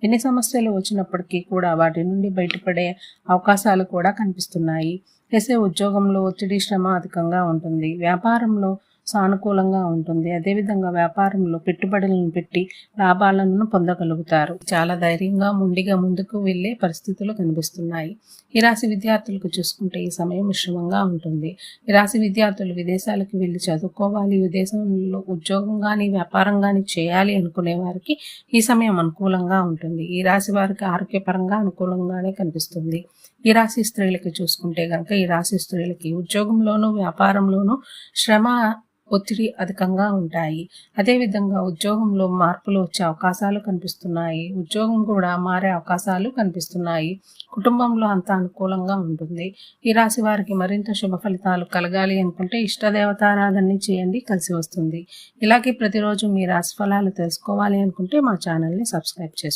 ఎన్ని సమస్యలు వచ్చినప్పటికీ కూడా వాటి నుండి బయటపడే అవకాశాలు కూడా కనిపిస్తున్నాయి. చేసే ఉద్యోగంలో ఒత్తిడి, శ్రమ అధికంగా ఉంటుంది. వ్యాపారంలో సానుకూలంగా ఉంటుంది. అదేవిధంగా వ్యాపారంలో పెట్టుబడులను పెట్టి లాభాలను పొందగలుగుతారు. చాలా ధైర్యంగా మొండిగా ముందుకు వెళ్ళే పరిస్థితులు కనిపిస్తున్నాయి. ఈ రాశి విద్యార్థులకు చూసుకుంటే ఈ సమయం మిశ్రమంగా ఉంటుంది. ఈ రాశి విద్యార్థులు విదేశాలకు వెళ్ళి చదువుకోవాలి, విదేశంలో ఉద్యోగం కానీ వ్యాపారం కానీ చేయాలి అనుకునే వారికి ఈ సమయం అనుకూలంగా ఉంటుంది. ఈ రాశి వారికి ఆరోగ్యపరంగా అనుకూలంగానే కనిపిస్తుంది. ఈ రాశి స్త్రీలకి చూసుకుంటే కనుక ఈ రాశి స్త్రీలకి ఉద్యోగంలోనూ వ్యాపారంలోనూ శ్రమ, ఒత్తిడి అధికంగా ఉంటాయి. అదేవిధంగా ఉద్యోగంలో మార్పులు వచ్చే అవకాశాలు కనిపిస్తున్నాయి. ఉద్యోగం కూడా మారే అవకాశాలు కనిపిస్తున్నాయి. కుటుంబంలో అంతా అనుకూలంగా ఉంటుంది. ఈ రాశి వారికి మరింత శుభ ఫలితాలు కలగాలి అనుకుంటే ఇష్టదేవతారాధనని చేయండి, కలిసి వస్తుంది. ఇలాగే ప్రతిరోజు మీ రాశి ఫలాలు తెలుసుకోవాలి అనుకుంటే మా ఛానల్ని సబ్స్క్రైబ్ చేసుకోండి.